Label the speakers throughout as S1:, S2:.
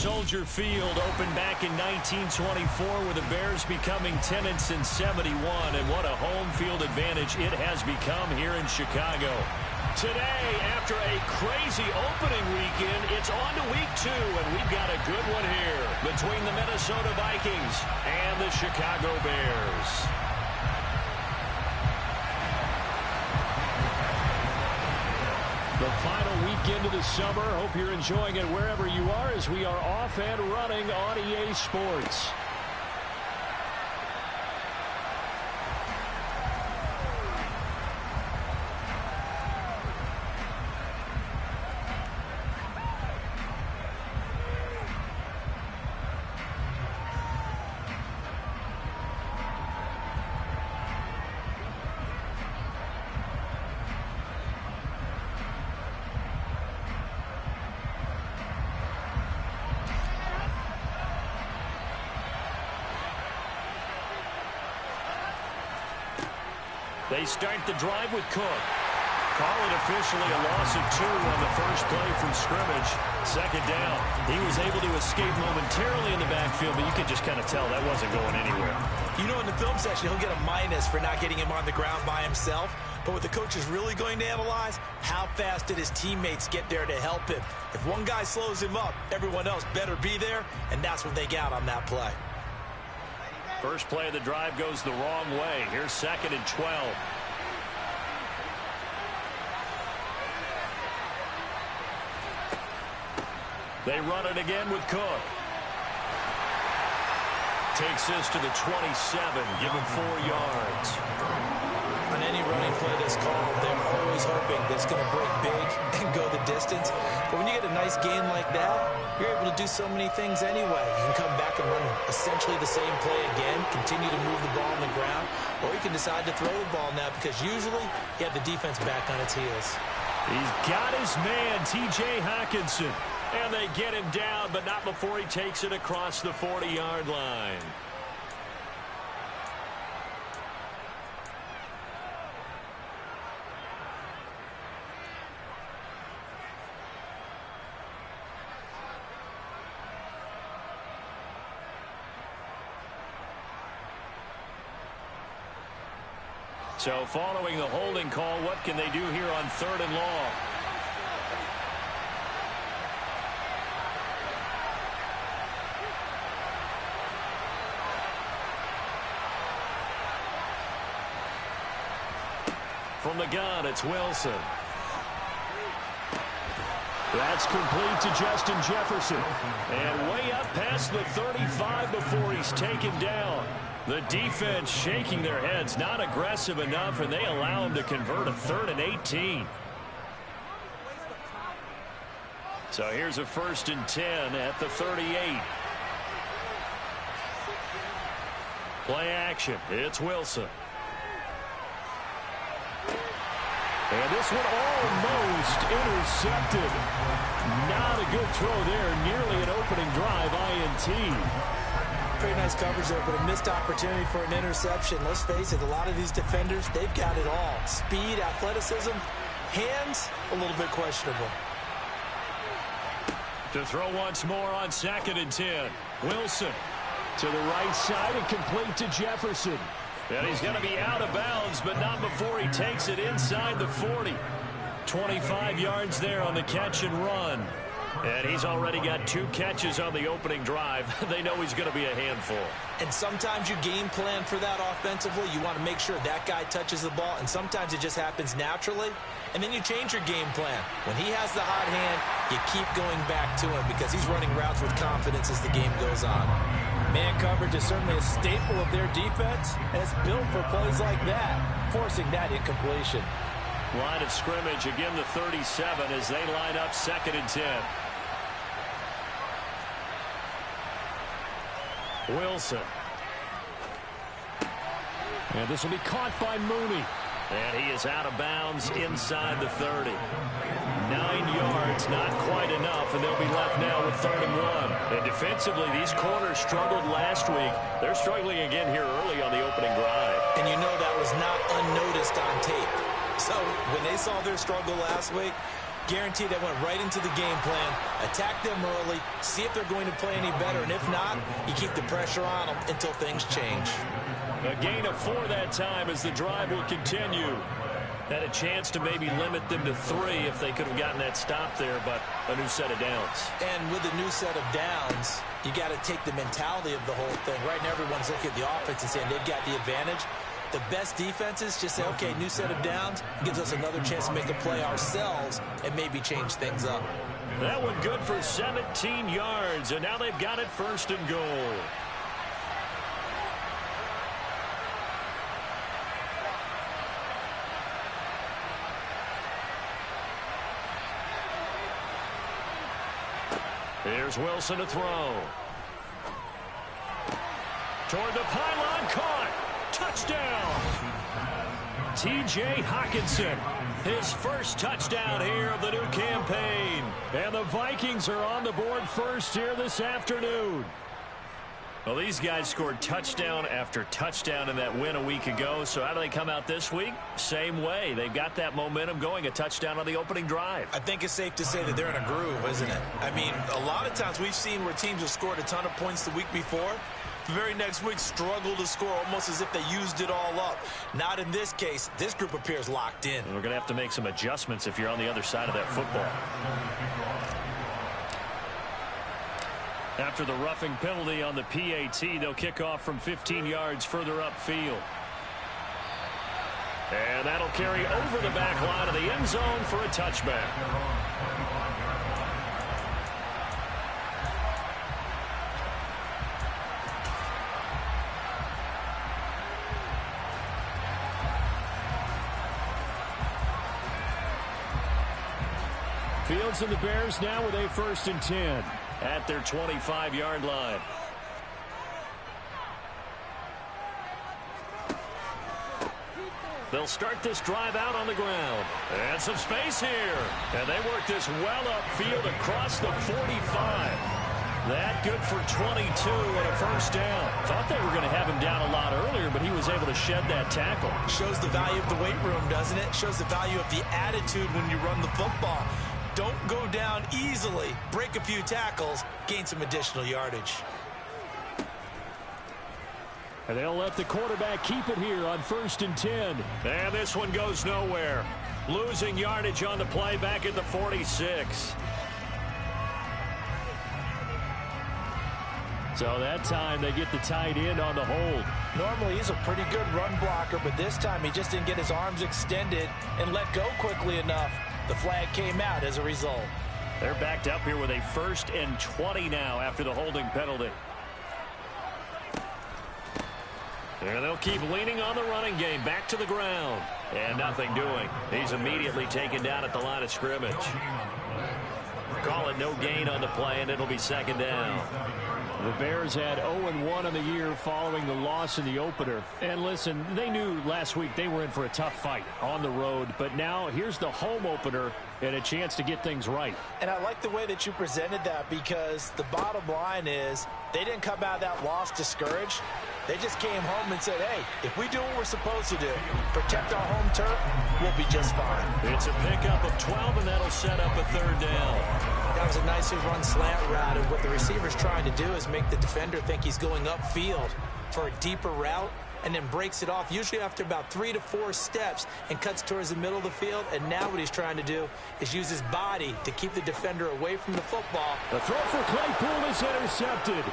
S1: Soldier Field opened back in 1924 with the Bears becoming tenants in 71, and what a home field advantage it has become here in Chicago. Today, after a crazy opening weekend, it's on to week 2, and we've got a good one here between the Minnesota Vikings and the Chicago Bears. The final weekend of the summer. Hope you're enjoying it wherever you are as we are off and running on EA Sports. They start the drive with Cook. Call it officially a loss of 2 on the first play from scrimmage. Second down. He was able to escape momentarily in the backfield, but you could just kind of tell that wasn't going anywhere.
S2: You know, in the film session, he'll get a minus for not getting him on the ground by himself. But what the coach is really going to analyze, how fast did his teammates get there to help him? If one guy slows him up, everyone else better be there, and that's what they got on that play.
S1: First play of the drive goes the wrong way. Here's 2nd and 12. They run it again with Cook. Takes this to the 27. Give him 4 yards.
S2: On any running play that's called, they're always hoping that it's going to break big and go the distance. But when you get a nice gain like that, you're able to do so many things anyway. You can come back and run essentially the same play again, continue to move the ball on the ground, or you can decide to throw the ball now because usually you have the defense back on its heels.
S1: He's got his man, T.J. Hockenson. And they get him down, but not before he takes it across the 40-yard line. So following the holding call, what can they do here on 3rd and long? From the gun, it's Wilson. That's complete to Justin Jefferson. And way up past the 35 before he's taken down. The defense shaking their heads, not aggressive enough, and they allow him to convert a 3rd and 18. So here's a 1st and 10 at the 38. Play action. It's Wilson. And this one almost intercepted. Not a good throw there. Nearly an opening drive INT.
S2: Pretty nice coverage there, but a missed opportunity for an interception. Let's face it, a lot of these defenders, they've got it all. Speed, athleticism, hands, a little bit questionable.
S1: To throw once more on 2nd and 10. Wilson to the right side and complete to Jefferson. And he's going to be out of bounds, but not before he takes it inside the 40. 25 yards there on the catch and run. And he's already got 2 catches on the opening drive. They know he's going to be a handful.
S2: And sometimes you game plan for that offensively. You want to make sure that guy touches the ball, and sometimes it just happens naturally. And then you change your game plan. When he has the hot hand, you keep going back to him because he's running routes with confidence as the game goes on. Man coverage is certainly a staple of their defense, and it's built for plays like that, forcing that incompletion.
S1: Line of scrimmage, again the 37 as they line up 2nd and 10. Wilson. And this will be caught by Mooney. And he is out of bounds inside the 30. 9 yards, not quite enough, and they'll be left now with 3rd and 1. And defensively, these corners struggled last week. They're struggling again here early on the opening drive.
S2: And you know that was not unnoticed on tape. So when they saw their struggle last week, Guaranteed they went right into the game plan, attack them early, see if they're going to play any better, and if not, you keep the pressure on them until things change.
S1: A gain of 4 that time as the drive will continue. Had a chance to maybe limit them to 3 if they could have gotten that stop there, but a new set of downs.
S2: And with a new set of downs, you got to take the mentality of the whole thing. Right now, everyone's looking at the offense and saying they've got the advantage. The best defenses just say, okay, new set of downs, gives us another chance to make a play ourselves and maybe change things up.
S1: That one good for 17 yards, and now they've got it 1st and goal. Here's Wilson to throw. Toward the pylon, caught. Touchdown. T.J. Hockenson, his first touchdown here of the new campaign. And the Vikings are on the board first here this afternoon. Well, these guys scored touchdown after touchdown in that win a week ago. So how do they come out this week? Same way. They've got that momentum going, a touchdown on the opening drive.
S2: I think it's safe to say that they're in a groove, isn't it? I mean, a lot of times we've seen where teams have scored a ton of points the week before. The very next week struggle to score almost as if they used it all up. Not in this case. This group appears locked in.
S1: We're going to have to make some adjustments if you're on the other side of that football. After the roughing penalty on the PAT, they'll kick off from 15 yards further upfield. And that'll carry over the back line of the end zone for a touchback. Fields and the Bears now with a 1st and 10 at their 25-yard line. They'll start this drive out on the ground. And some space here. And they work this well upfield across the 45. That good for 22 and a 1st down. Thought they were going to have him down a lot earlier, but he was able to shed that tackle.
S2: Shows the value of the weight room, doesn't it? Shows the value of the attitude when you run the football. Don't go down easily. Break a few tackles. Gain some additional yardage.
S1: And they'll let the quarterback keep it here on 1st and 10. And this one goes nowhere. Losing yardage on the play back at the 46. So that time they get the tight end on the hold.
S2: Normally he's a pretty good run blocker, but this time he just didn't get his arms extended and let go quickly enough. The flag came out as a result.
S1: They're backed up here with a 1st and 20 now after the holding penalty. And they'll keep leaning on the running game. Back to the ground. And nothing doing. He's immediately taken down at the line of scrimmage. Call it no gain on the play, and it'll be 2nd down. The Bears had 0-1 on the year following the loss in the opener. And listen, they knew last week they were in for a tough fight on the road. But now here's the home opener and a chance to get things right.
S2: And I like the way that you presented that, because the bottom line is they didn't come out of that loss discouraged. They just came home and said, hey, if we do what we're supposed to do, protect our home turf, we'll be just fine.
S1: It's a pickup of 12, and that'll set up a 3rd down.
S2: That was a nicely run slant route, and what the receiver's trying to do is make the defender think he's going upfield for a deeper route, and then breaks it off, usually after about 3 to 4 steps, and cuts towards the middle of the field. And now what he's trying to do is use his body to keep the defender away from the football.
S1: The throw for Claypool is intercepted.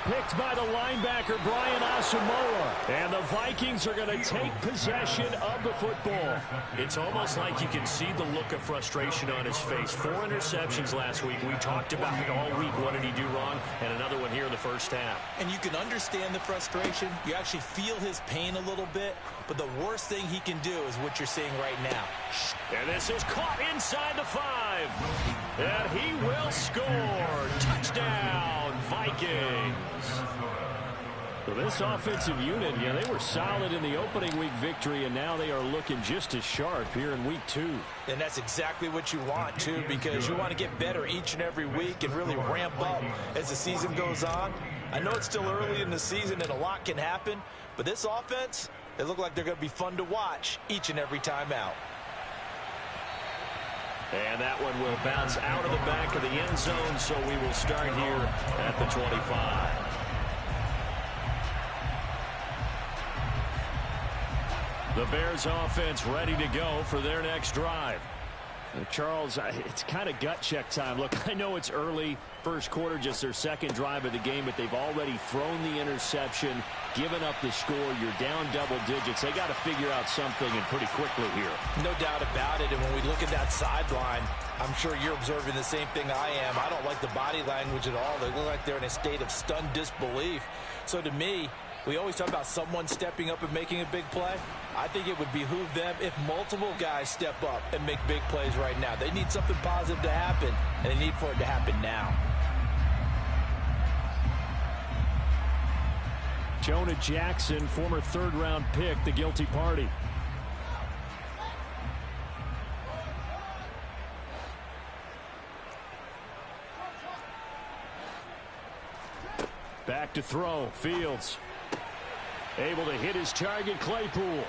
S1: Picked by the linebacker, Brian Asamoah. And the Vikings are going to take possession of the football. It's almost like you can see the look of frustration on his face. 4 interceptions last week. We talked about it all week. What did he do wrong? And another one here in the 1st half.
S2: And you can understand the frustration. You actually feel his pain a little bit. But the worst thing he can do is what you're seeing right now.
S1: And this is caught inside the 5. And he will score. Touchdown, Vikings. So this offensive unit, yeah, they were solid in the opening week victory, and now they are looking just as sharp here in week 2.
S2: And that's exactly what you want, too, because you want to get better each and every week and really ramp up as the season goes on. I know it's still early in the season and a lot can happen, but this offense, they look like they're going to be fun to watch each and every time out.
S1: And that one will bounce out of the back of the end zone, so we will start here at the 25. The Bears offense ready to go for their next drive. Charles, it's kind of gut check time. Look, I know it's early, first quarter, just their second drive of the game, but they've already thrown the interception, given up the score. You're down double digits. They got to figure out something, and pretty quickly here.
S2: No doubt about it. And when we look at that sideline, I'm sure you're observing the same thing I am. I don't like the body language at all. They look like they're in a state of stunned disbelief. So to me, we always talk about someone stepping up and making a big play. I think it would behoove them if multiple guys step up and make big plays right now. They need something positive to happen, and they need for it to happen now.
S1: Jonah Jackson, former third-round pick, the guilty party. Back to throw, Fields. Able to hit his target, Claypool.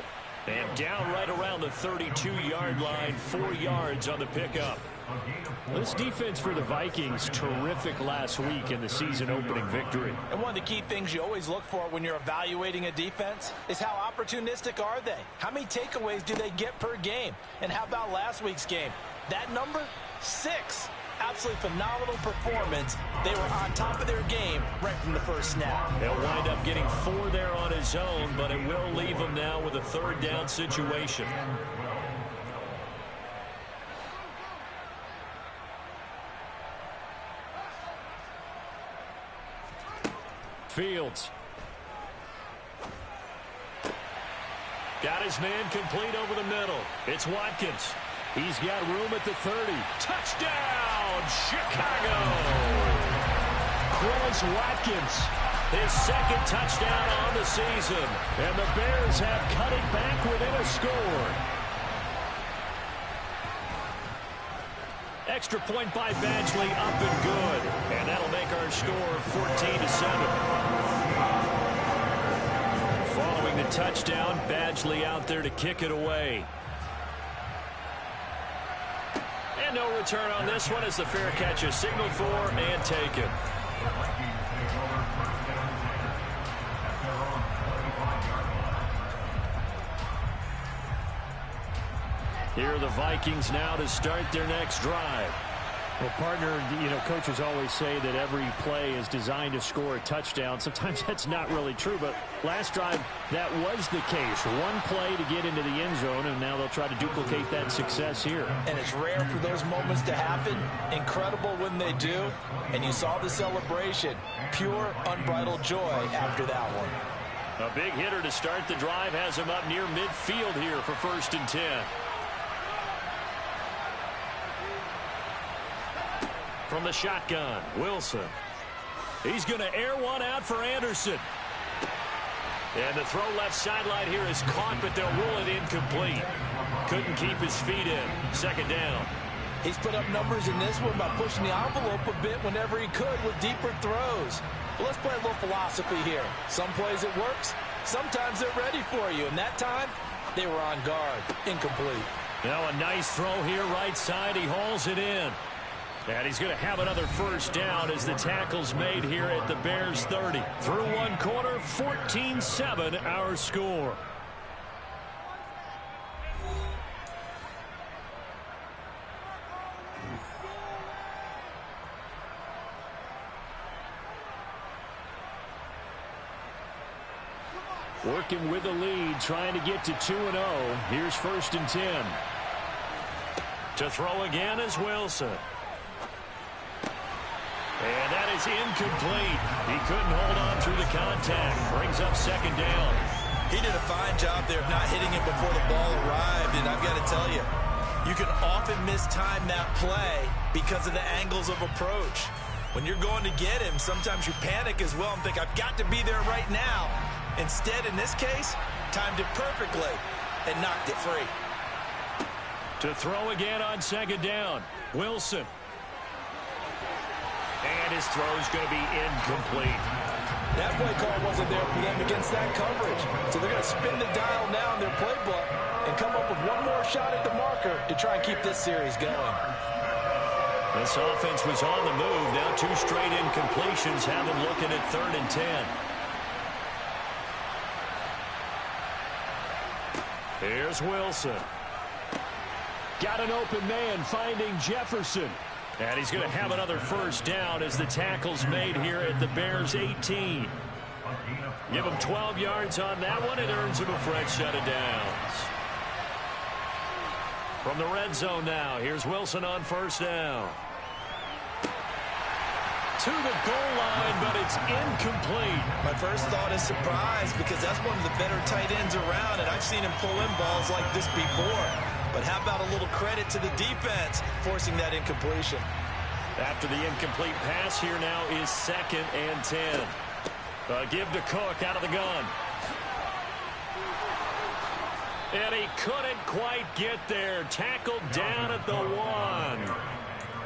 S1: And down right around the 32-yard line, 4 yards on the pickup. This defense for the Vikings, terrific last week in the season-opening victory.
S2: And one of the key things you always look for when you're evaluating a defense is how opportunistic are they? How many takeaways do they get per game? And how about last week's game? That number, 6. Absolutely phenomenal performance. They were on top of their game right from the first snap.
S1: He'll wind up getting 4 there on his own, but it will leave him now with a third down situation. Fields. Got his man complete over the middle. It's Watkins. He's got room at the 30. Touchdown, Chicago! Chris Watkins, his second touchdown on the season. And the Bears have cut it back within a score. Extra point by Badgley, up and good. And that'll make our score 14-7. Following the touchdown, Badgley out there to kick it away. And no return on this one as the fair catch is signaled for and taken. Here are the Vikings now to start their next drive. Well, partner, you know, coaches always say that every play is designed to score a touchdown. Sometimes that's not really true, but last drive, that was the case. One play to get into the end zone, and now they'll try to duplicate that success here.
S2: And it's rare for those moments to happen. Incredible when they do. And you saw the celebration. Pure, unbridled joy after that one.
S1: A big hitter to start the drive has him up near midfield here for 1st and 10. From the shotgun, Wilson. He's going to air one out for Anderson. And the throw left sideline here is caught, but they'll rule it incomplete. Couldn't keep his feet in. 2nd down.
S2: He's put up numbers in this one by pushing the envelope a bit whenever he could with deeper throws. But let's play a little philosophy here. Some plays it works. Sometimes they're ready for you. And that time, they were on guard. Incomplete.
S1: Now a nice throw here right side. He hauls it in. And he's going to have another 1st down as the tackle's made here at the Bears 30. Through one quarter, 14-7 our score. Working with the lead, trying to get to 2-0. Here's 1st and 10. To throw again is Wilson. And that is incomplete. He couldn't hold on through the contact. Brings up 2nd down.
S2: He did a fine job there of not hitting it before the ball arrived. And I've got to tell you, you can often mistime that play because of the angles of approach. When you're going to get him, sometimes you panic as well and think, I've got to be there right now. Instead, in this case, timed it perfectly and knocked it free.
S1: To throw again on 2nd down. Wilson. And his throw is going to be incomplete.
S2: That play call wasn't there for them against that coverage. So they're going to spin the dial now in their playbook and come up with one more shot at the marker to try and keep this series going.
S1: This offense was on the move. Now 2 straight incompletions have them looking at 3rd and 10. Here's Wilson. Got an open man finding Jefferson. And he's going to have another first down as the tackle's made here at the Bears' 18. Give him 12 yards on that one. It earns him a fresh set of downs. From the red zone now, here's Wilson on first down. To the goal line, but it's incomplete.
S2: My first thought is surprise because that's one of the better tight ends around, and I've seen him pull in balls like this before. But how about a little credit to the defense forcing that incompletion?
S1: After the incomplete pass, here now is 2nd and 10. Give to Cook out of the gun. And he couldn't quite get there. Tackled down at the 1.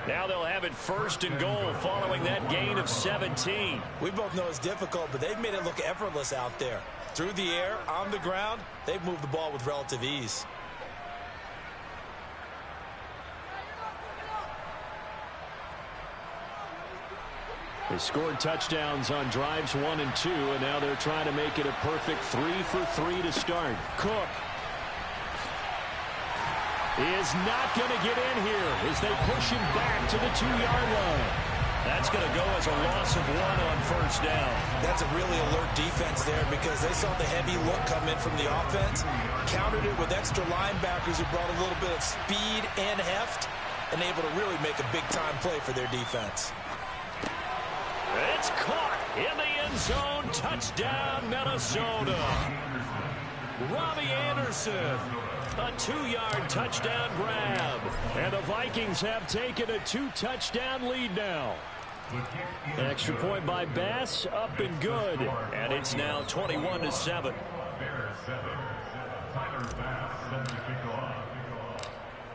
S1: Now they'll have it 1st and goal following that gain of 17.
S2: We both know it's difficult, but they've made it look effortless out there. Through the air, on the ground, they've moved the ball with relative ease.
S1: They scored touchdowns on drives 1 and 2, and now they're trying to make it a perfect 3 for 3 to start. Cook is not going to get in here as they push him back to the 2-yard line. That's going to go as a loss of 1 on first down. That's a really alert defense there because they saw the heavy look come in from the offense, countered it with extra linebackers who brought a little bit of speed and heft, and able to really make a big-time play for their defense. It's caught in the end zone. Touchdown, Minnesota. Robbie Anderson. A 2-yard touchdown grab. And the Vikings have taken a 2-touchdown lead now. Extra point by Bass, up and good. And it's now 21-7.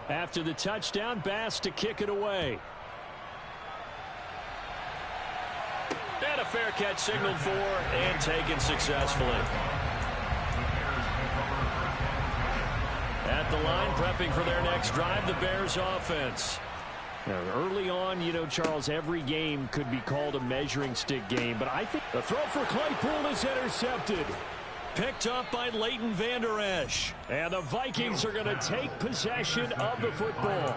S1: After the touchdown, Bass to kick it away. And a fair catch signaled for and taken successfully. At the line, prepping for their next drive, the Bears offense. Now, early on, you know, Charles, every game could be called a measuring stick game, but I think the throw for Claypool is intercepted. Picked up by Leighton Vander Esch. And the Vikings are going to take possession of the football.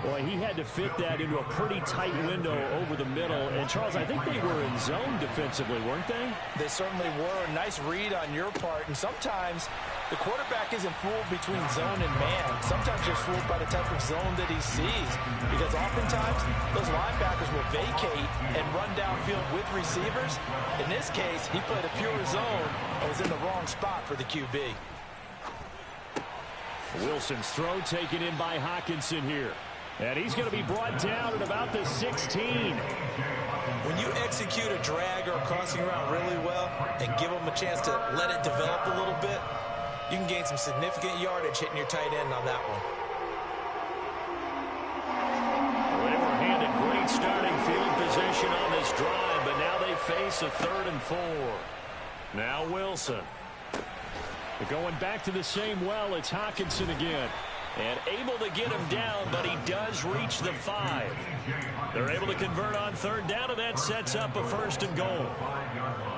S1: Boy, he had to fit that into a pretty tight window over the middle. And, Charles, I think they were in zone defensively, weren't they?
S2: They certainly were. Nice read on your part. And sometimes the quarterback isn't fooled between zone and man. Sometimes just fooled by the type of zone that he sees. Because oftentimes, those linebackers will vacate and run downfield with receivers. In this case, he played a pure zone and was in the wrong spot for the QB.
S1: Wilson's throw taken in by Hockenson here. And he's going to be brought down at about the 16.
S2: When you execute a drag or a crossing route really well and give them a chance to let it develop a little bit, you can gain some significant yardage hitting your tight end on that one.
S1: They were handed great starting field position on this drive, but now they face a 3rd and 4. Now Wilson. They're going back to the same well. It's Hockenson again. And able to get him down, but he does reach the 5. They're able to convert on 3rd down, and that sets up a 1st and goal.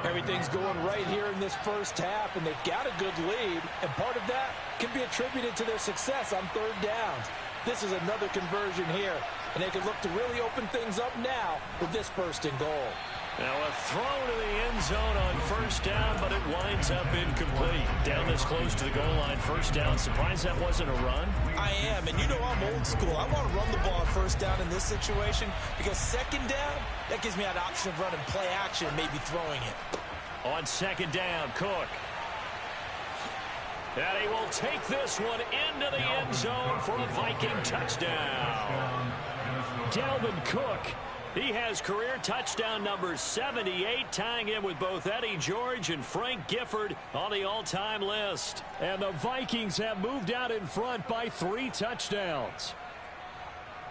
S2: Everything's going right here in this first half, and they've got a good lead, and part of that can be attributed to their success on 3rd downs. This is another conversion here, and they can look to really open things up now with this 1st and goal.
S1: Now a throw to the end zone on 1st down, but it winds up incomplete. Down this close to the goal line, 1st down. Surprised that wasn't a run?
S2: I am, and you know I'm old school. I want to run the ball on 1st down in this situation because 2nd down, that gives me an option of running play action and maybe throwing it.
S1: On 2nd down, Cook. And he will take this one into the end zone for a Viking touchdown. Dalvin Cook. He has career touchdown number 78, tying him with both Eddie George and Frank Gifford on the all-time list. And the Vikings have moved out in front by 3 touchdowns.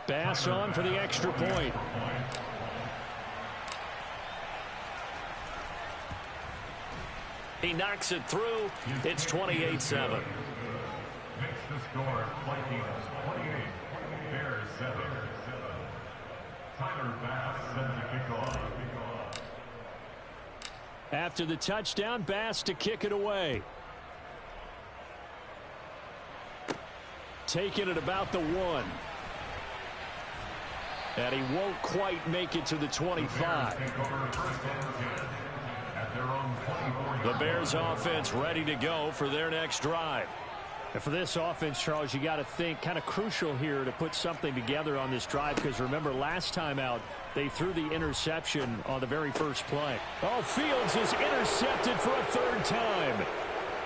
S1: Bass on for the extra point. He knocks it through. It's 28-7.
S3: Makes the score Vikings 28, Bears 7. Tyler Bass set to kick off.
S1: After the touchdown, Bass to kick it away. Taking it about the 1. And he won't quite make it to the 25. The Bears offense ready to go for their next drive.
S4: And for this offense, Charles, you got to think kind of crucial here to put something together on this drive, because remember last time out they threw the interception on the very first play.
S1: Oh, Fields is intercepted for a 3rd time.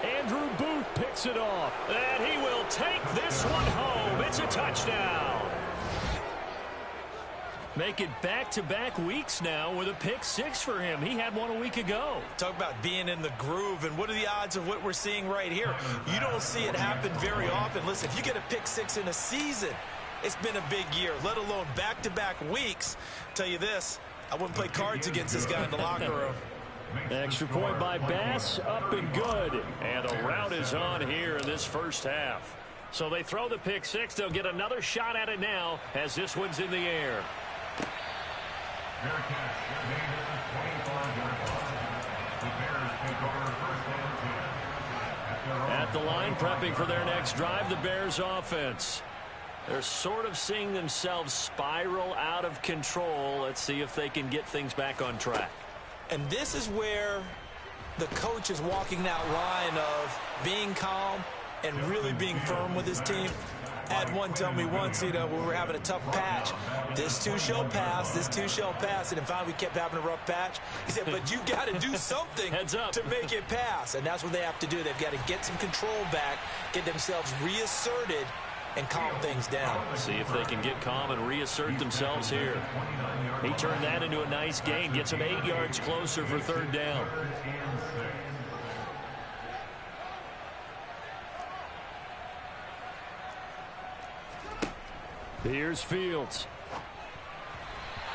S1: Andrew Booth picks it off, and he will take this one home. It's a touchdown. Make it back-to-back weeks now with a pick 6 for him. He had one a week ago.
S2: Talk about being in the groove, and what are the odds of what we're seeing right here? You don't see it happen very often. Listen, if you get a pick 6 in a season, it's been a big year, let alone back-to-back weeks. Tell you this, I wouldn't play cards against this guy in the locker room.
S1: Extra point by Bass, up and good. And the route is on here in this first half. So they throw the pick 6. They'll get another shot at it now as this one's in the air. At the line, prepping for their next drive, the Bears offense. They're sort of seeing themselves spiral out of control. Let's see if they can get things back on track.
S2: And this is where the coach is walking that line of being calm and really being firm with his team. I had one tell me once, when we were having a tough patch, this too shall pass, this too shall pass. And finally we kept having a rough patch. He said, but you got to do something to make it pass. And that's what they have to do. They've got to get some control back, get themselves reasserted, and calm things down.
S1: See if they can get calm and reassert themselves here. He turned that into a nice gain, gets him 8 yards closer for 3rd down. Here's Fields.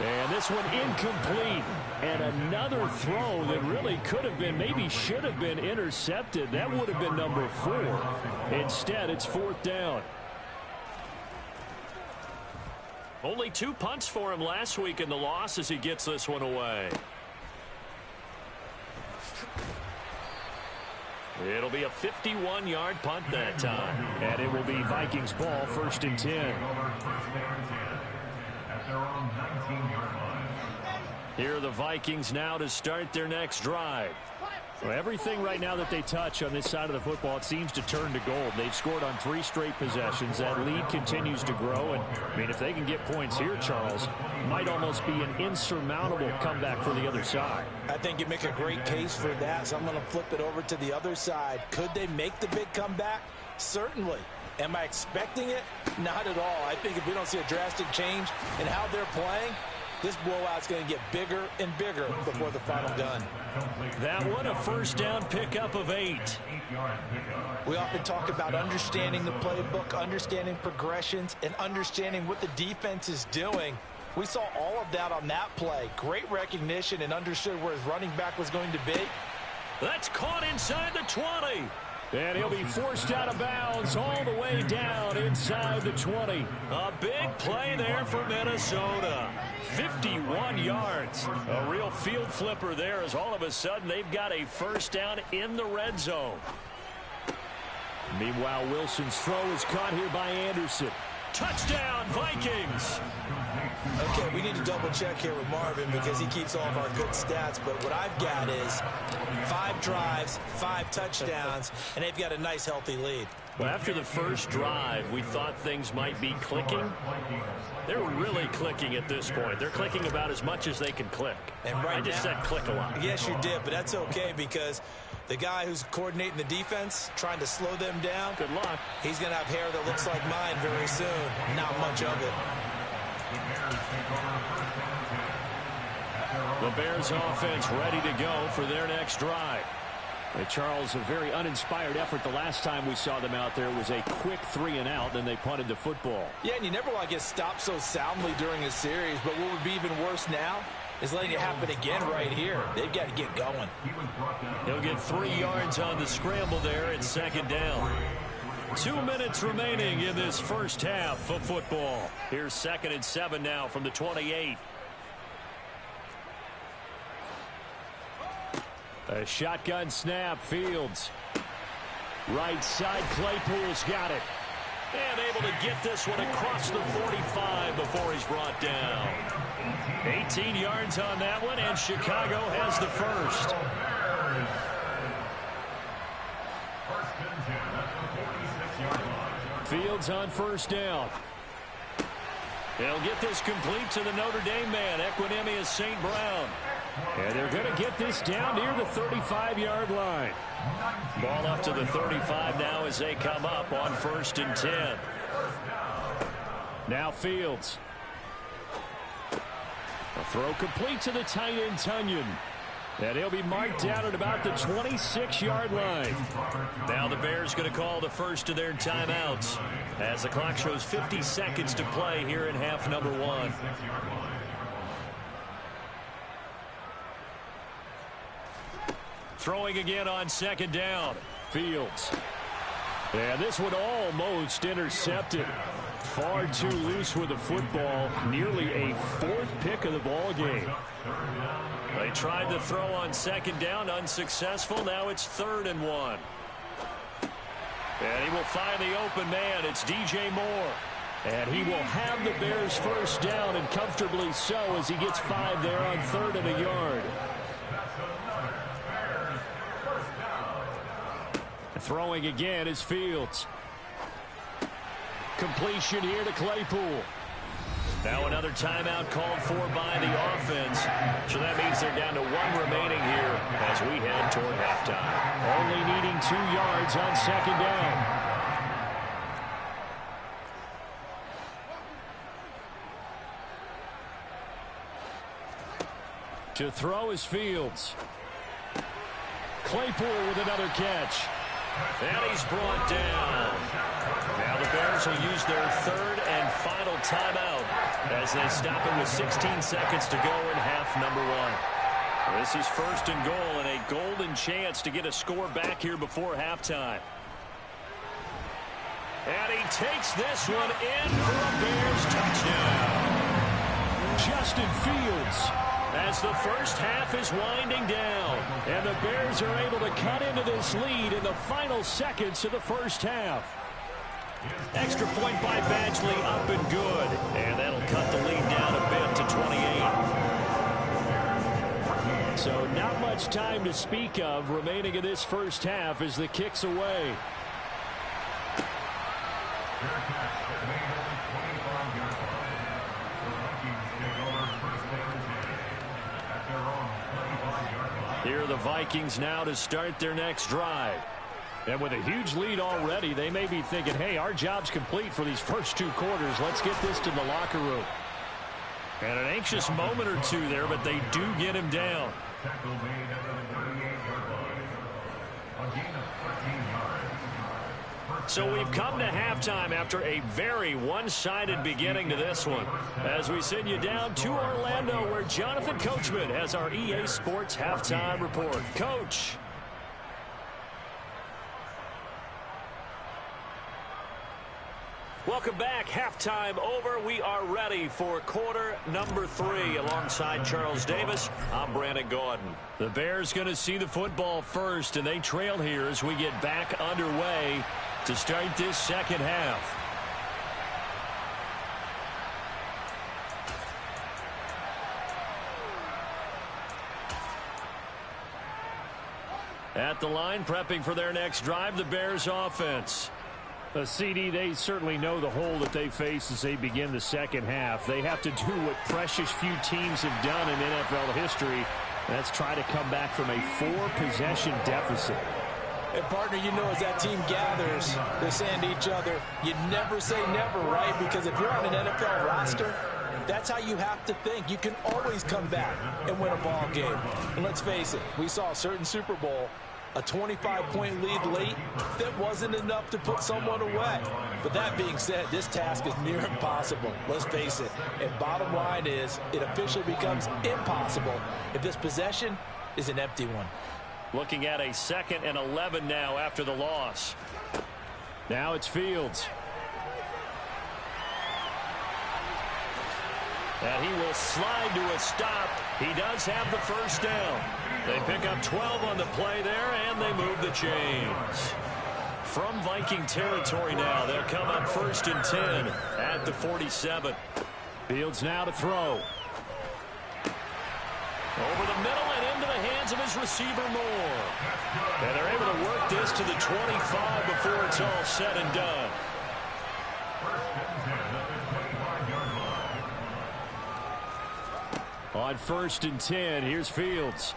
S1: And this one incomplete. And another throw that really could have been, maybe should have been intercepted. That would have been number 4. Instead, it's 4th down. Only 2 punts for him last week in the loss as he gets this one away. It'll be a 51-yard punt that time. And it will be Vikings ball, 1st and 10. Here are the Vikings now to start their next drive.
S4: Well, everything right now that they touch on this side of the football, it seems to turn to gold. They've scored on 3 straight possessions. That lead continues to grow. And, I mean, if they can get points here, Charles, might almost be an insurmountable comeback for the other side.
S2: I think you make a great case for that, so I'm going to flip it over to the other side. Could they make the big comeback? Certainly. Am I expecting it? Not at all. I think if we don't see a drastic change in how they're playing, this blowout's going to get bigger and bigger before the final gun.
S1: That one a 1st down pickup of 8.
S2: We often talk about understanding the playbook, understanding progressions, and understanding what the defense is doing. We saw all of that on that play. Great recognition and understood where his running back was going to be.
S1: That's caught inside the 20. And he'll be forced out of bounds all the way down inside the 20. A big play there for Minnesota. 51 yards. A real field flipper there as all of a sudden they've got a 1st down in the red zone. Meanwhile, Wilson's throw is caught here by Anderson. Touchdown, Vikings.
S2: Okay, we need to double check here with Marvin because he keeps all of our good stats. But what I've got is 5 drives, 5 touchdowns, and they've got a nice, healthy lead.
S1: Well, after the first drive, we thought things might be clicking. They're really clicking at this point. They're clicking about as much as they can click.
S2: And right
S1: I just said click a lot.
S2: Yes, you did, but that's okay because the guy who's coordinating the defense, trying to slow them down,
S1: good luck.
S2: He's going to have hair that looks like mine very soon. Not much of it.
S1: The Bears offense ready to go for their next drive.
S4: Hey, Charles, a very uninspired effort the last time we saw them out there was a quick 3 and out, then they punted the football.
S2: Yeah, and you never want to get stopped so soundly during a series, but what would be even worse now is letting it happen again right here. They've got to get going.
S1: He'll get 3 yards on the scramble there at second down. 2 minutes remaining in this first half of football. Here's 2nd and 7 now from the 28. A shotgun snap, Fields. Right side, Claypool's got it. And able to get this one across the 45 before he's brought down. 18 yards on that one, and Chicago has the first. Fields on first down. They'll get this complete to the Notre Dame man, Equinemius St. Brown. And they're going to get this down near the 35-yard line. Ball up to the 35 now as they come up on 1st and 10. Now Fields. A throw complete to the tight end, Tunyon. And he'll be marked down at about the 26-yard line. Now the Bears going to call the first of their timeouts as the clock shows 50 seconds to play here in half number 1. Throwing again on 2nd down. Fields. And this one almost intercepted. Far too loose with the football. Nearly a 4th pick of the ball game. They tried to throw on 2nd down, unsuccessful. Now it's 3rd and 1. And he will find the open man. It's DJ Moore. And he will have the Bears first down, and comfortably so, as he gets 5 there on 3rd and a yard. Throwing again is Fields. Completion here to Claypool. Now another timeout called for by the offense. So that means they're down to 1 remaining here as we head toward halftime. Only needing 2 yards on 2nd down. To throw is Fields. Claypool with another catch. And he's brought down. Now the Bears will use their 3rd and final timeout as they stop it with 16 seconds to go in half number 1. This is 1st and goal and a golden chance to get a score back here before halftime. And he takes this one in for a Bears touchdown. Justin Fields, as the first half is winding down, and the Bears are able to cut into this lead in the final seconds of the first half. Extra point by Badgley, up and good, and that'll cut the lead down a bit to 28. So not much time to speak of remaining in this first half as the kick's away. Here are the Vikings now to start their next drive. And with a huge lead already, they may be thinking, hey, our job's complete for these first 2 quarters. Let's get this to the locker room. And an anxious moment or two there, but they do get him down. So we've come to halftime after a very one-sided beginning to this one. As we send you down to Orlando, where Jonathan Coachman has our EA Sports Halftime Report. Coach. Welcome back. Halftime over. We are ready for quarter number 3. Alongside Charles Davis, I'm Brandon Gordon. The Bears going to see the football first, and they trail here as we get back underway to start this second half. At the line, prepping for their next drive, the Bears offense. CD, they certainly know the hole that they face as they begin the second half. They have to do what precious few teams have done in NFL history. That's try to come back from a 4-possession deficit.
S2: And, partner, you know, as that team gathers, they're saying to each other, you never say never, right? Because if you're on an NFL roster, that's how you have to think. You can always come back and win a ball game. And let's face it, we saw a certain Super Bowl A 25-point lead late, that wasn't enough to put someone away. But that being said, this task is near impossible. Let's face it. And bottom line is, it officially becomes impossible if this possession is an empty one.
S4: Looking at a 2nd and 11 now after the loss. Now it's Fields. And he will slide to a stop. He does have the first down. They pick up 12 on the play there, and they move the chains. From Viking territory now, they'll come up 1st and 10 at the 47. Fields now to throw. Over the middle and into the hands of his receiver Moore. And they're able to work this to the 25 before it's all said and done. On 1st and 10, here's Fields.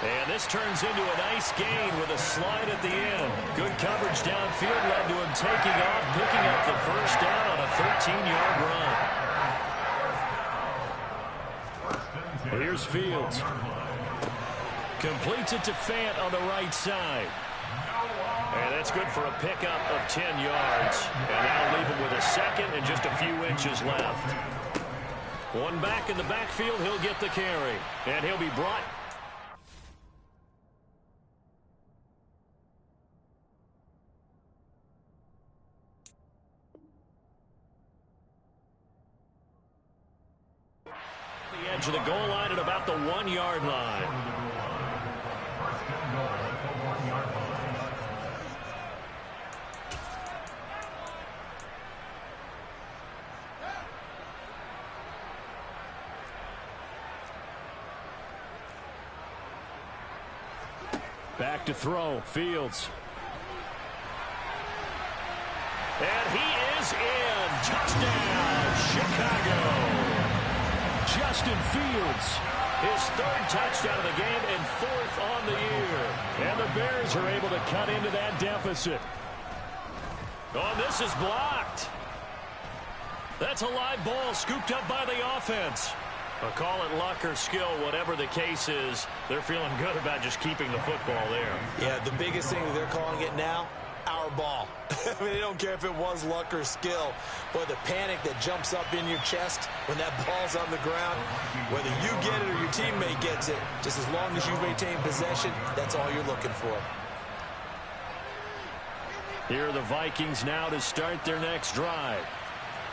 S4: And this turns into a nice gain with a slide at the end. Good coverage downfield led to him taking off, picking up the first down on a 13-yard run. Here's Fields. Completes it to Fant on the right side. And that's good for a pickup of 10 yards. And that'll leave him with a 2nd and just a few inches left. One back in the backfield, he'll get the carry. And he'll be brought. The edge of the goal line at about the 1-yard line. Back to throw, Fields. And he is in. Touchdown, Chicago. Justin Fields, his 3rd touchdown of the game and 4th on the year. And the Bears are able to cut into that deficit. Oh, this is blocked. That's a live ball scooped up by the offense. I'll call it luck or skill, whatever the case is. They're feeling good about just keeping the football there.
S2: Yeah, the biggest thing that they're calling it now, our ball. I mean, they don't care if it was luck or skill. But the panic that jumps up in your chest when that ball's on the ground, whether you get it or your teammate gets it, just as long as you maintain possession, that's all you're looking for.
S4: Here are the Vikings now to start their next drive.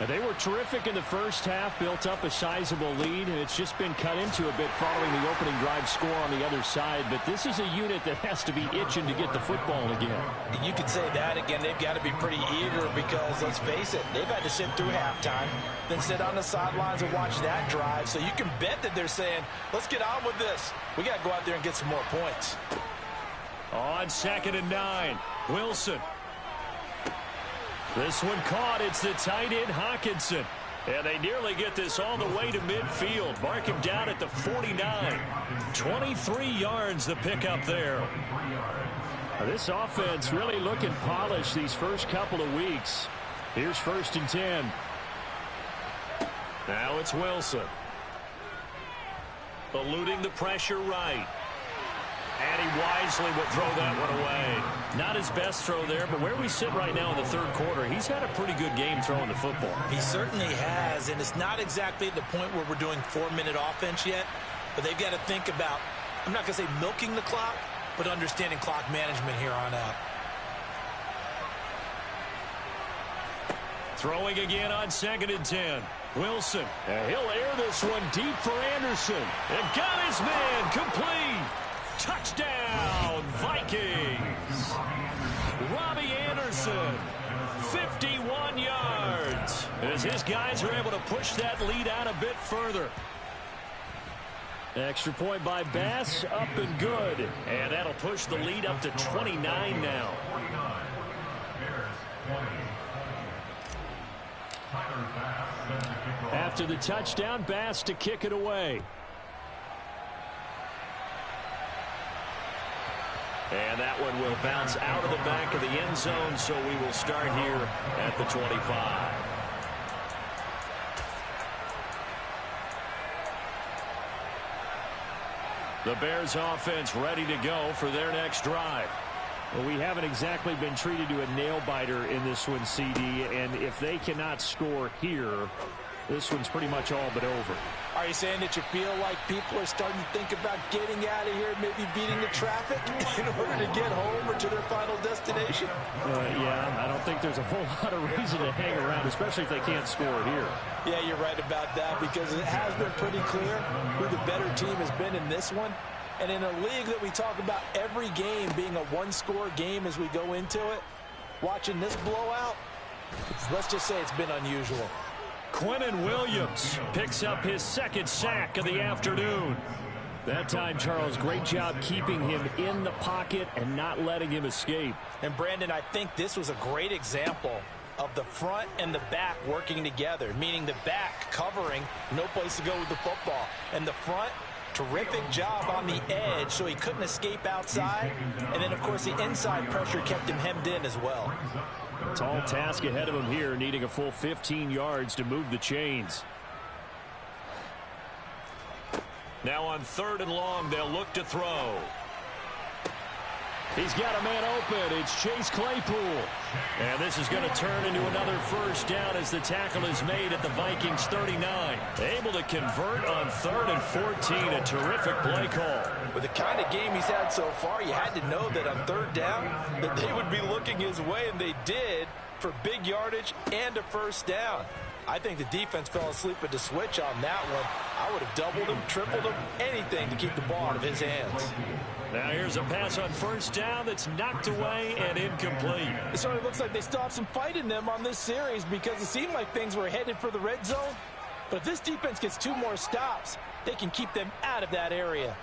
S4: And they were terrific in the first half, built up a sizable lead, and it's just been cut into a bit following the opening drive score on the other side. But this is a unit that has to be itching to get the football again.
S2: You could say that again. They've got to be pretty eager because, let's face it, they've had to sit through halftime, then sit on the sidelines and watch that drive. So you can bet that they're saying, let's get on with this. We got to go out there and get some more points.
S4: On 2nd and 9, Wilson. This one caught. It's the tight end, Hawkinson. And they nearly get this all the way to midfield. Mark him down at the 49. 23 yards the pickup there. This offense really looking polished these first couple of weeks. Here's 1st and 10. Now it's Wilson. Eluding the pressure right. And he wisely would throw that one away. Not his best throw there, but where we sit right now in the 3rd quarter, he's had a pretty good game throwing the football.
S2: He certainly has, and it's not exactly at the point where we're doing 4-minute offense yet, but they've got to think about, I'm not going to say milking the clock, but understanding clock management here on out.
S4: Throwing again on 2nd and 10. Wilson, and he'll air this one deep for Anderson. And got his man complete. Touchdown, Vikings. Robbie Anderson, 51 yards. As his guys are able to push that lead out a bit further. Extra point by Bass, up and good. And that'll push the lead up to 29 now. After the touchdown, Bass to kick it away. And that one will bounce out of the back of the end zone, so we will start here at the 25.
S1: The Bears offense ready to go for their next drive.
S4: Well, we haven't exactly been treated to a nail-biter in this one, CD, and if they cannot score here, this one's pretty much all but over.
S2: Are you saying that you feel like people are starting to think about getting out of here, maybe beating the traffic in order to get home or to their final destination?
S4: Yeah, I don't think there's a whole lot of reason to hang around, especially if they can't score here.
S2: Yeah, you're right about that, because it has been pretty clear who the better team has been in this one. And in a league that we talk about every game being a one-score game as we go into it, watching this blowout, let's just say it's been unusual.
S1: Quinnen Williams picks up his second sack of the afternoon. That time, Charles, great job keeping him in the pocket and not letting him escape.
S2: And, Brandon, I think this was a great example of the front and the back working together, meaning the back covering, no place to go with the football, and the front, terrific job on the edge so he couldn't escape outside. And then, of course, the inside pressure kept him hemmed in as well.
S4: Tall task ahead of him here, needing a full 15 yards to move the chains.
S1: Now on 3rd and long, they'll look to throw.
S4: He's got a man open. It's Chase Claypool.
S1: And this is going to turn into another first down as the tackle is made at the Vikings 39. Able to convert on 3rd and 14. A terrific play call.
S2: With the kind of game he's had so far, you had to know that on 3rd down that they would be looking his way, and they did, for big yardage and a first down. I think the defense fell asleep at the switch on that one. I would have doubled him, tripled him, anything to keep the ball out of his hands.
S1: Now here's a pass on first down that's knocked away and incomplete.
S2: It sort of looks like they still have some fight in them on this series, because it seemed like things were headed for the red zone. But if this defense gets 2 more stops, they can keep them out of that area.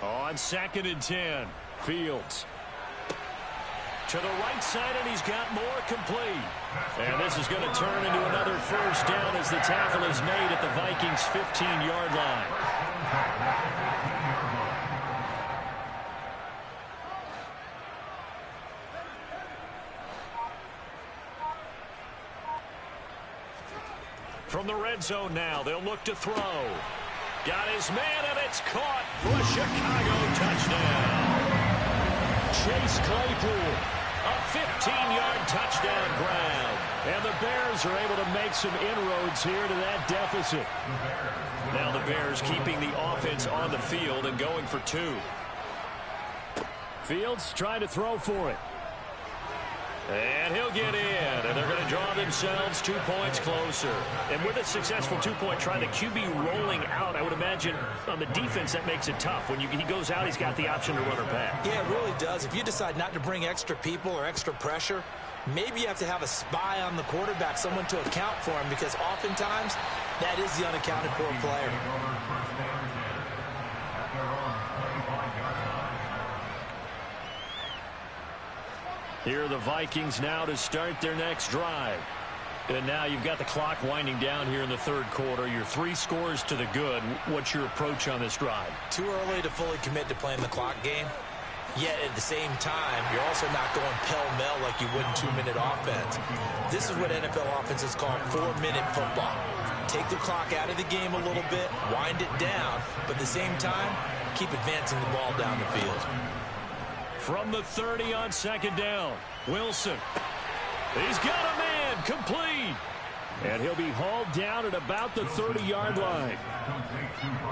S1: On 2nd and 10, Fields. To the right side, and he's got more complete. And this is going to turn into another first down as the tackle is made at the Vikings' 15-yard line. From the red zone now, they'll look to throw. Got his man, and it's caught for a Chicago touchdown. Chase Claypool, a 15-yard touchdown grab. And the Bears are able to make some inroads here to that deficit. Now the Bears keeping the offense on the field and going for 2.
S4: Fields trying to throw for it.
S1: And he'll get in, and they're going to draw themselves 2 points closer. And with a successful 2-point try, the QB rolling out, I would imagine on the defense that makes it tough. When he goes out, he's got the option to run or pass.
S2: Yeah, it really does. If you decide not to bring extra people or extra pressure, maybe you have to have a spy on the quarterback, someone to account for him, because oftentimes that is the unaccounted for player.
S1: Here are the Vikings now to start their next drive. And now you've got the clock winding down here in the 3rd quarter. Your 3 scores to the good. What's your approach on this drive?
S2: Too early to fully commit to playing the clock game. Yet at the same time, you're also not going pell-mell like you would in 2-minute offense. This is what NFL offenses call 4-minute football. Take the clock out of the game a little bit, wind it down, but at the same time, keep advancing the ball down the field.
S1: From the 30 on 2nd down, Wilson. He's got a man, complete.
S4: And he'll be hauled down at about the 30-yard line.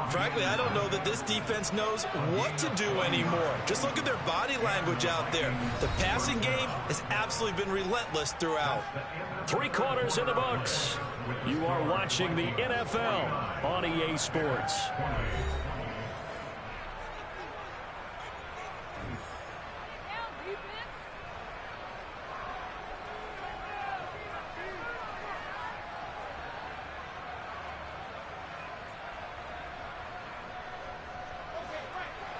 S2: Frankly, I don't know that this defense knows what to do anymore. Just look at their body language out there. The passing game has absolutely been relentless throughout.
S1: 3 quarters in the books. You are watching the NFL on EA Sports.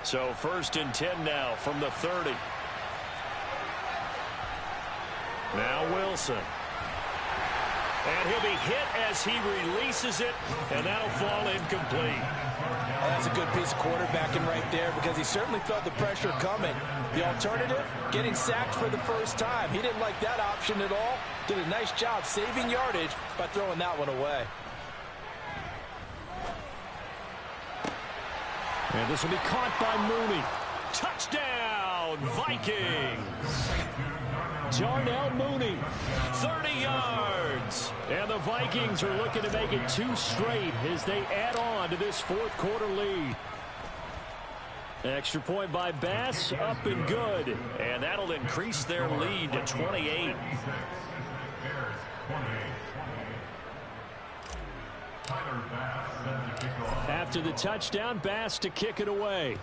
S1: So 1st and 10 now from the 30. Now Wilson. And he'll be hit as he releases it, and that'll fall incomplete.
S2: that's a good piece of quarterbacking right there because he certainly felt the pressure coming. The alternative, getting sacked for the first time. He didn't like that option at all. Did a nice job saving yardage by throwing that one away.
S4: And this will be caught by Mooney. Touchdown, Vikings. Darnell Mooney, 30 yards. And the Vikings are looking to make it 2 straight as they add on to this fourth quarter lead. Extra point by Bass, up and good.
S1: And that'll increase their lead to 28.
S4: After the touchdown, Bass to kick it away.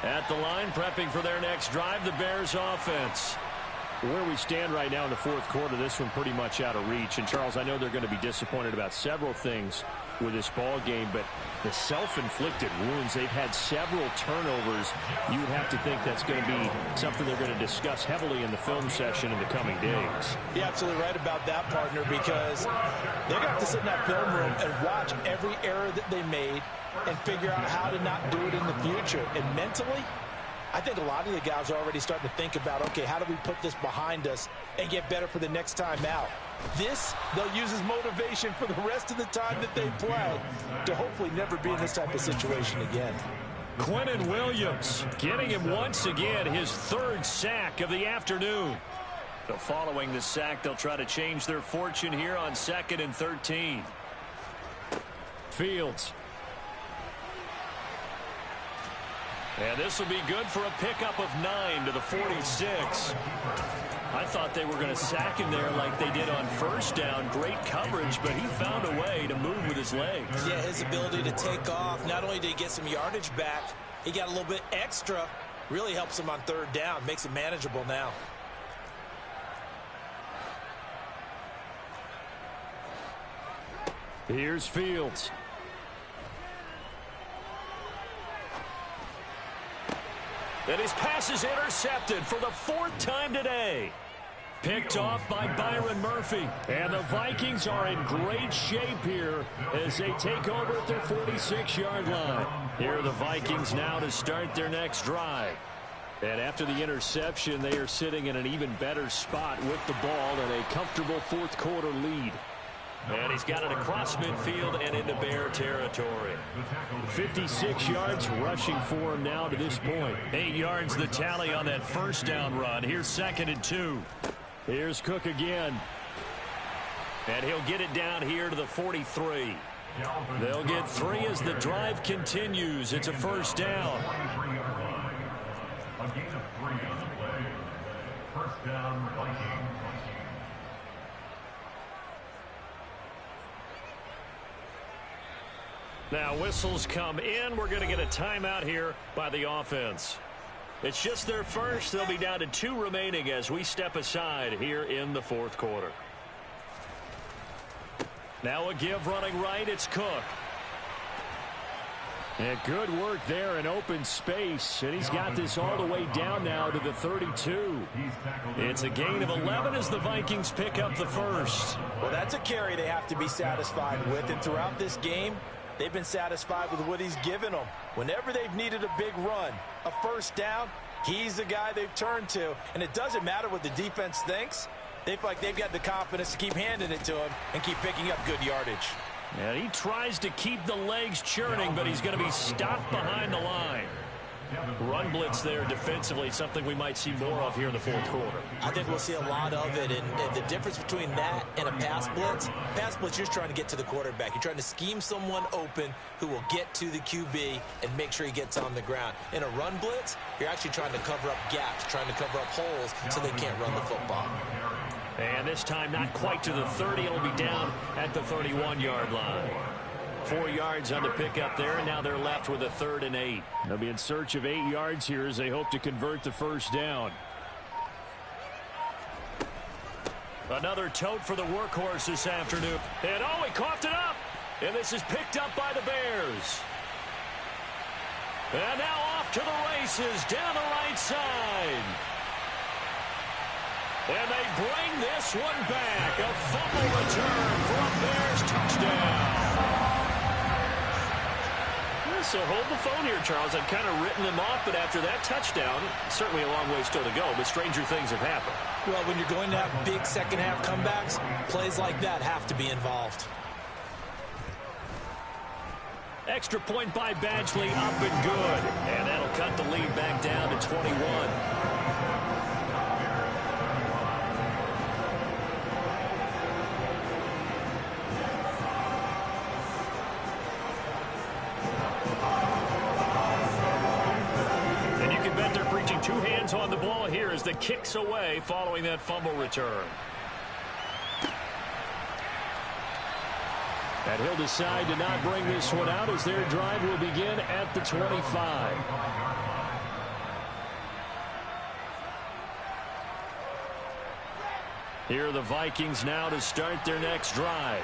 S1: At the line, prepping for their next drive, the Bears offense.
S4: Where we stand right now in the fourth quarter, this one pretty much out of reach. And, Charles, I know they're going to be disappointed about several things with this ball game, but the self-inflicted wounds, they've had several turnovers. You would have to think that's going to be something they're going to discuss heavily in the film session in the coming days.
S2: You're absolutely right about that, partner, because they're going to have to sit in that film room and watch every error that they made and figure out how to not do it in the future. And mentally, I think a lot of the guys are already starting to think about, okay, how do we put this behind us and get better for the next time out? This, they'll use as motivation for the rest of the time that they play to hopefully never be in this type of situation again.
S1: Quinnen Williams getting him once again, his 3rd sack of the afternoon. So following the sack, they'll try to change their fortune here on 2nd and 13.
S4: Fields.
S1: And this will be good for a pickup of 9 to the 46. I thought they were going to sack him there like they did on first down. Great coverage, but he found a way to move with his legs.
S2: Yeah, his ability to take off. Not only did he get some yardage back, he got a little bit extra. Really helps him on 3rd down. Makes it manageable now.
S4: Here's Fields.
S1: And his pass is intercepted for the 4th time today. Picked off by Byron Murphy.
S4: And the Vikings are in great shape here as they take over at their 46-yard line.
S1: Here are the Vikings now to start their next drive.
S4: And after the interception, they are sitting in an even better spot with the ball and a comfortable fourth quarter lead.
S1: And he's got it across midfield and into Bear territory.
S4: 56 yards rushing for him now to this point.
S1: 8 yards the tally on that first down run. Here's 2nd and 2.
S4: Here's Cook again.
S1: And he'll get it down here to the 43. They'll get 3 as the drive continues. It's a first down.
S3: A gain of 3 on the play. First down, Vikings.
S1: Now whistles come in. We're going to get a timeout here by the offense. It's just their first. They'll be down to 2 remaining as we step aside here in the fourth quarter. Now a give running right. It's Cook.
S4: And good work there in open space. And he's got this all the way down now to the 32.
S1: It's a gain of 11 as the Vikings pick up the first.
S2: Well, that's a carry they have to be satisfied with. And throughout this game, they've been satisfied with what he's given them. Whenever they've needed a big run, a first down, he's the guy they've turned to. And it doesn't matter what the defense thinks. They feel like they've got the confidence to keep handing it to him and keep picking up good yardage.
S1: And he tries to keep the legs churning, but he's going to be stopped behind the line. Run blitz there defensively, something we might see more of here in the fourth quarter.
S2: I think we'll see a lot of it, and the difference between that and a pass blitz, you're just trying to get to the quarterback. You're trying to scheme someone open who will get to the QB and make sure he gets on the ground. In a run blitz, you're actually trying to cover up gaps, trying to cover up holes so they can't run the football.
S1: And this time not quite to the 30. It'll be down at the 31-yard line. 4 yards on the pickup there, and now they're left with a 3rd and 8.
S4: They'll be in search of 8 yards here as they hope to convert the first down.
S1: Another tote for the workhorse this afternoon. And oh, he coughed it up. And this is picked up by the Bears. And now off to the races down the right side. And they bring this one back. A fumble return for a Bears touchdown.
S4: So hold the phone here, Charles. I've kind of written them off, but after that touchdown, certainly a long way still to go, but stranger things have happened.
S2: Well, when you're going to have big second-half comebacks, plays like that have to be involved.
S1: Extra point by Badgley, up and good. And that'll cut the lead back down to 21. Two hands on the ball here as the kick's away following that fumble return. And he'll decide to not bring this one out as their drive will begin at the 25. Here are the Vikings now to start their next drive.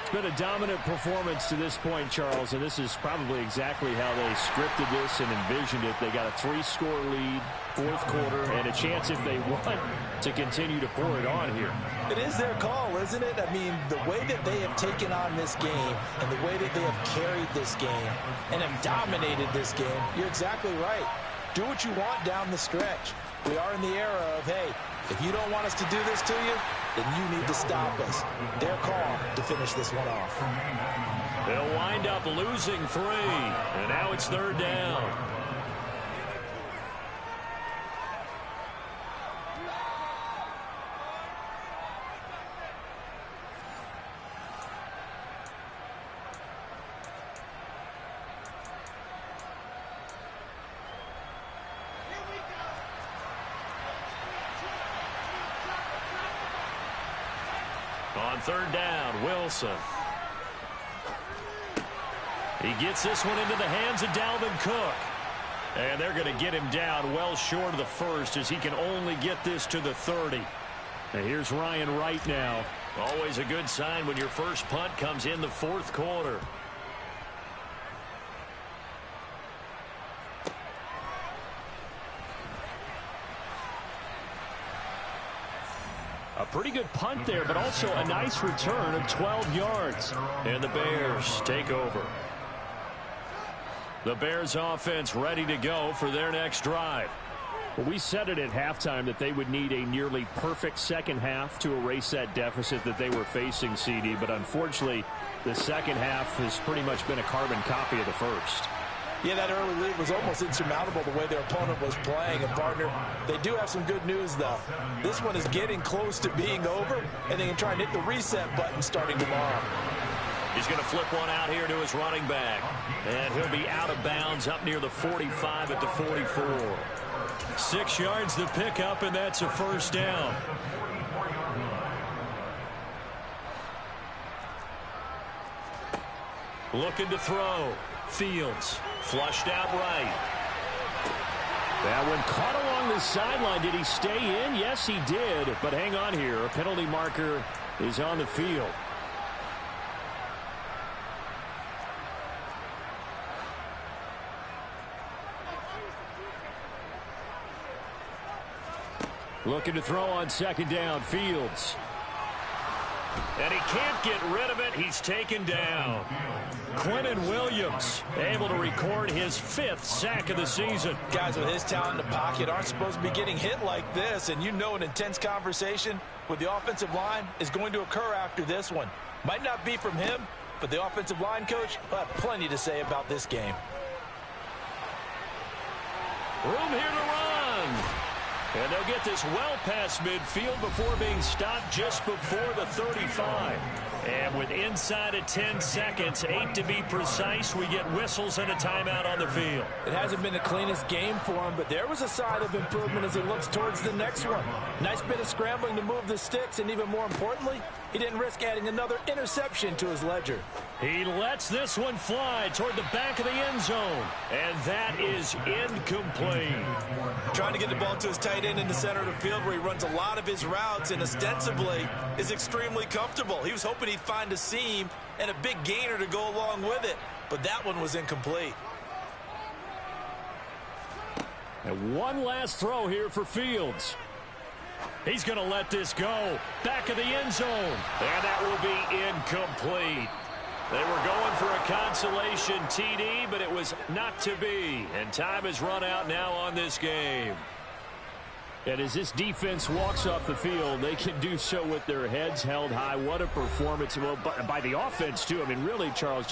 S4: It's been a dominant performance to this point, Charles, and this is probably exactly how they scripted this and envisioned it. They got a 3-score lead, fourth quarter, and a chance if they want to continue to pour it on here.
S2: It is their call, isn't it? I mean, the way that they have taken on this game and the way that they have carried this game and have dominated this game, you're exactly right. Do what you want down the stretch. We are in the era of, hey, if you don't want us to do this to you, then you need to stop us. Their call to finish this one off.
S1: They'll wind up losing 3, and now it's third down. On third down, Wilson. He gets this one into the hands of Dalvin Cook. And they're going to get him down well short of the first as he can only get this to the 30. And here's Ryan Wright now. Always a good sign when your first punt comes in the fourth quarter. A pretty good punt there, but also a nice return of 12 yards. And the Bears take over. The Bears offense ready to go for their next drive.
S4: Well, we said it at halftime that they would need a nearly perfect second half to erase that deficit that they were facing, CD. But unfortunately, the second half has pretty much been a carbon copy of the first.
S2: Yeah, that early lead was almost insurmountable the way their opponent was playing. And, partner, they do have some good news, though. This one is getting close to being over, and they can try and hit the reset button starting tomorrow.
S1: He's going to flip one out here to his running back. And he'll be out of bounds up near the 45 at the 44. 6 yards to pick up, and that's a first down. Looking to throw. Fields flushed out right.
S4: That one caught along the sideline. Did he stay in? Yes, he did. But hang on here. A penalty marker is on the field. Looking to throw on second down. Fields.
S1: And he can't get rid of it. He's taken down. Quentin Williams able to record his 5th sack of the season.
S2: Guys with his talent in the pocket aren't supposed to be getting hit like this. And you know an intense conversation with the offensive line is going to occur after this one. Might not be from him, but the offensive line coach will have plenty to say about this game.
S1: Room here to run. And they'll get this well past midfield before being stopped just before the 35. And with inside of 10 seconds, 8 to be precise, we get whistles and a timeout on the field.
S2: It hasn't been the cleanest game for him, but there was a sign of improvement as he looks towards the next one. Nice bit of scrambling to move the sticks, and even more importantly, he didn't risk adding another interception to his ledger.
S1: He lets this one fly toward the back of the end zone. And that is incomplete.
S2: Trying to get the ball to his tight end in the center of the field where he runs a lot of his routes and ostensibly is extremely comfortable. He was hoping he'd find a seam and a big gainer to go along with it, but that one was incomplete.
S4: And one last throw here for Fields. He's going to let this go. Back of the end zone. And that will be incomplete. They were going for a consolation TD, but it was not to be. And time has run out now on this game. And as this defense walks off the field, they can do so with their heads held high. What a performance. Well, by the offense, too. I mean, really, Charles, just